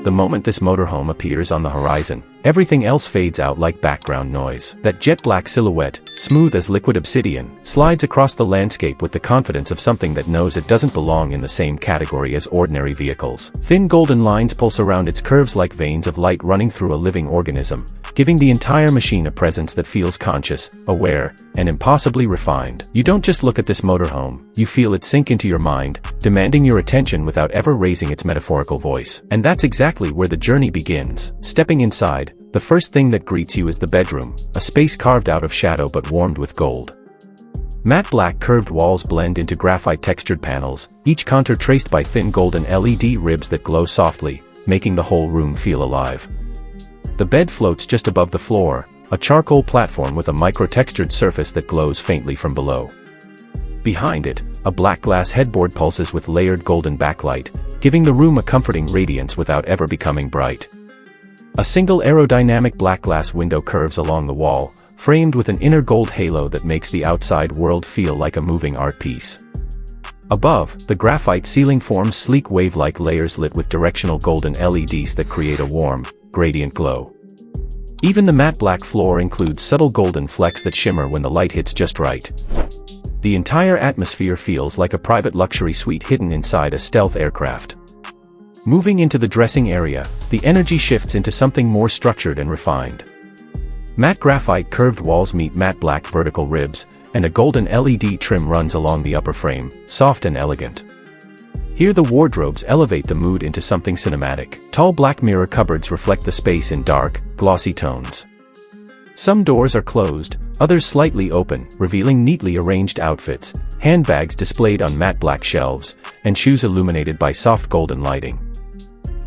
The moment this motorhome appears on the horizon, everything else fades out like background noise. That jet black silhouette, smooth as liquid obsidian, slides across the landscape with the confidence of something that knows it doesn't belong in the same category as ordinary vehicles. Thin golden lines pulse around its curves like veins of light running through a living organism, giving the entire machine a presence that feels conscious, aware, and impossibly refined. You don't just look at this motorhome, you feel it sink into your mind, demanding your attention without ever raising its metaphorical voice. And that's exactly where the journey begins. Stepping inside, the first thing that greets you is the bedroom, a space carved out of shadow but warmed with gold. Matte black curved walls blend into graphite textured panels, each contour traced by thin golden LED ribs that glow softly, making the whole room feel alive. The bed floats just above the floor, a charcoal platform with a micro-textured surface that glows faintly from below. Behind it, a black glass headboard pulses with layered golden backlight, giving the room a comforting radiance without ever becoming bright. A single aerodynamic black glass window curves along the wall, framed with an inner gold halo that makes the outside world feel like a moving art piece. Above, the graphite ceiling forms sleek wave-like layers lit with directional golden LEDs that create a warm, gradient glow. Even the matte black floor includes subtle golden flecks that shimmer when the light hits just right. The entire atmosphere feels like a private luxury suite hidden inside a stealth aircraft. Moving into the dressing area, the energy shifts into something more structured and refined. Matte graphite curved walls meet matte black vertical ribs, and a golden LED trim runs along the upper frame, soft and elegant. Here the wardrobes elevate the mood into something cinematic. Tall black mirror cupboards reflect the space in dark, glossy tones. Some doors are closed, others slightly open, revealing neatly arranged outfits, handbags displayed on matte black shelves, and shoes illuminated by soft golden lighting.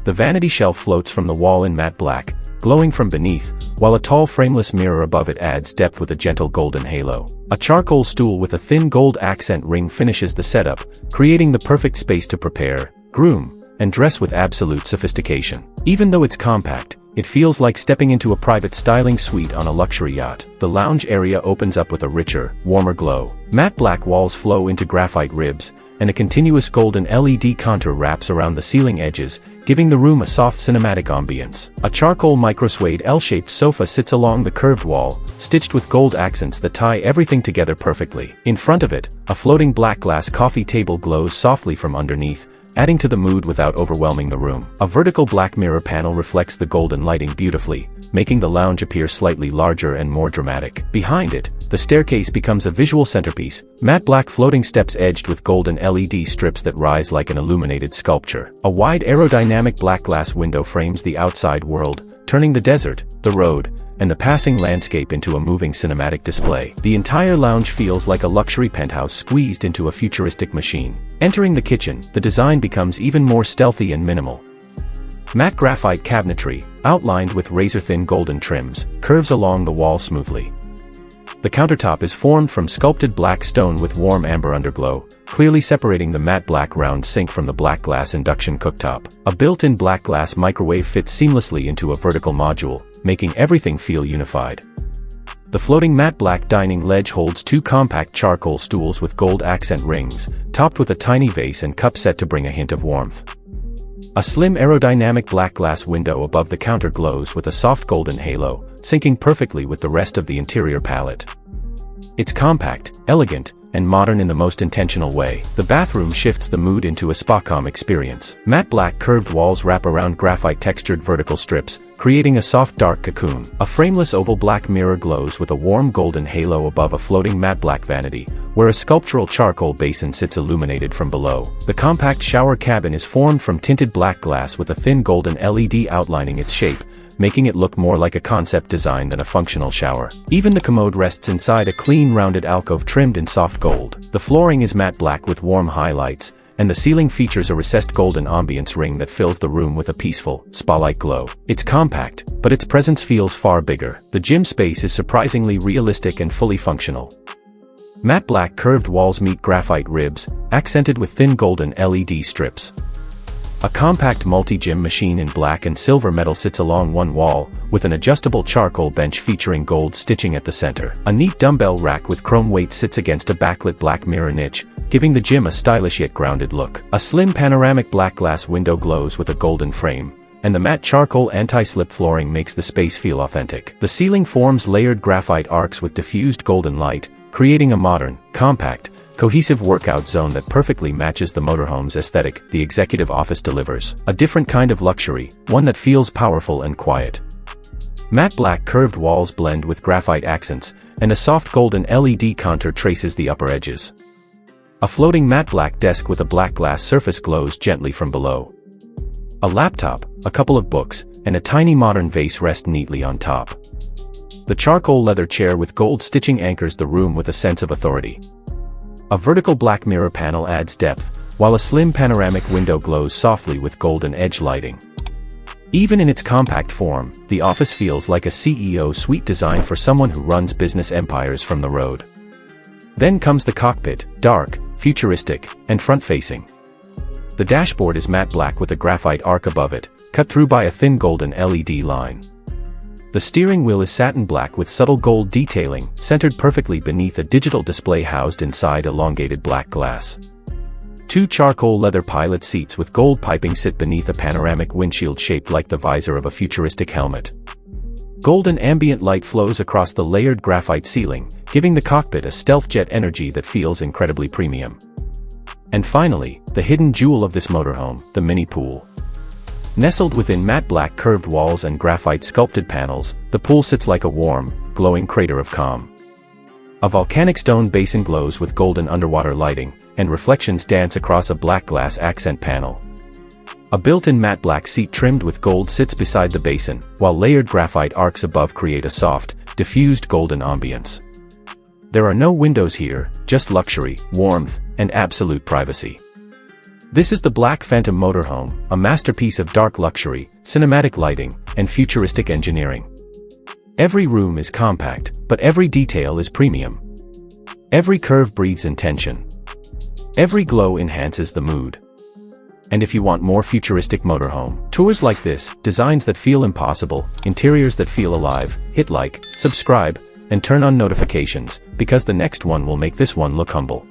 The vanity shelf floats from the wall in matte black, glowing from beneath, while a tall frameless mirror above it adds depth with a gentle golden halo. A charcoal stool with a thin gold accent ring finishes the setup, creating the perfect space to prepare, groom, and dress with absolute sophistication. Even though it's compact, it feels like stepping into a private styling suite on a luxury yacht. The lounge area opens up with a richer, warmer glow. Matte black walls flow into graphite ribs, and a continuous golden LED contour wraps around the ceiling edges, giving the room a soft cinematic ambience. A charcoal micro-suede L-shaped sofa sits along the curved wall, stitched with gold accents that tie everything together perfectly. In front of it, a floating black glass coffee table glows softly from underneath, adding to the mood without overwhelming the room. A vertical black mirror panel reflects the golden lighting beautifully, making the lounge appear slightly larger and more dramatic. Behind it, the staircase becomes a visual centerpiece, matte black floating steps edged with golden LED strips that rise like an illuminated sculpture. A wide aerodynamic black glass window frames the outside world, turning the desert, the road, and the passing landscape into a moving cinematic display. The entire lounge feels like a luxury penthouse squeezed into a futuristic machine. Entering the kitchen, the design becomes even more stealthy and minimal. Matte graphite cabinetry, outlined with razor-thin golden trims, curves along the wall smoothly. The countertop is formed from sculpted black stone with warm amber underglow, clearly separating the matte black round sink from the black glass induction cooktop. A built-in black glass microwave fits seamlessly into a vertical module, making everything feel unified. The floating matte black dining ledge holds two compact charcoal stools with gold accent rings, topped with a tiny vase and cup set to bring a hint of warmth. A slim aerodynamic black glass window above the counter glows with a soft golden halo, syncing perfectly with the rest of the interior palette. It's compact, elegant, and modern in the most intentional way. The bathroom shifts the mood into a spa-com experience. Matte black curved walls wrap around graphite textured vertical strips, creating a soft dark cocoon. A frameless oval black mirror glows with a warm golden halo above a floating matte black vanity, where a sculptural charcoal basin sits illuminated from below. The compact shower cabin is formed from tinted black glass with a thin golden LED outlining its shape, making it look more like a concept design than a functional shower. Even the commode rests inside a clean rounded alcove trimmed in soft gold. The flooring is matte black with warm highlights, and the ceiling features a recessed golden ambience ring that fills the room with a peaceful, spa-like glow. It's compact, but its presence feels far bigger. The gym space is surprisingly realistic and fully functional. Matte black curved walls meet graphite ribs, accented with thin golden LED strips. A compact multi-gym machine in black and silver metal sits along one wall, with an adjustable charcoal bench featuring gold stitching at the center. A neat dumbbell rack with chrome weights sits against a backlit black mirror niche, giving the gym a stylish yet grounded look. A slim panoramic black glass window glows with a golden frame, and the matte charcoal anti-slip flooring makes the space feel authentic. The ceiling forms layered graphite arcs with diffused golden light, creating a modern, compact, cohesive workout zone that perfectly matches the motorhome's aesthetic. The executive office delivers a different kind of luxury, one that feels powerful and quiet. Matte black curved walls blend with graphite accents, and a soft golden LED contour traces the upper edges. A floating matte black desk with a black glass surface glows gently from below. A laptop, a couple of books, and a tiny modern vase rest neatly on top. The charcoal leather chair with gold stitching anchors the room with a sense of authority. A vertical black mirror panel adds depth, while a slim panoramic window glows softly with golden edge lighting. Even in its compact form, the office feels like a CEO suite designed for someone who runs business empires from the road. Then comes the cockpit, dark, futuristic, and front-facing. The dashboard is matte black with a graphite arc above it, cut through by a thin golden LED line. The steering wheel is satin black with subtle gold detailing, centered perfectly beneath a digital display housed inside elongated black glass. Two charcoal leather pilot seats with gold piping sit beneath a panoramic windshield shaped like the visor of a futuristic helmet. Golden ambient light flows across the layered graphite ceiling, giving the cockpit a stealth jet energy that feels incredibly premium. And finally, the hidden jewel of this motorhome, the mini pool. Nestled within matte black curved walls and graphite sculpted panels, the pool sits like a warm, glowing crater of calm. A volcanic stone basin glows with golden underwater lighting, and reflections dance across a black glass accent panel. A built-in matte black seat trimmed with gold sits beside the basin, while layered graphite arcs above create a soft, diffused golden ambience. There are no windows here, just luxury, warmth, and absolute privacy. This is the Black Phantom Motorhome, a masterpiece of dark luxury, cinematic lighting, and futuristic engineering. Every room is compact, but every detail is premium. Every curve breathes intention. Every glow enhances the mood. And if you want more futuristic motorhome tours like this, designs that feel impossible, interiors that feel alive, hit like, subscribe, and turn on notifications, because the next one will make this one look humble.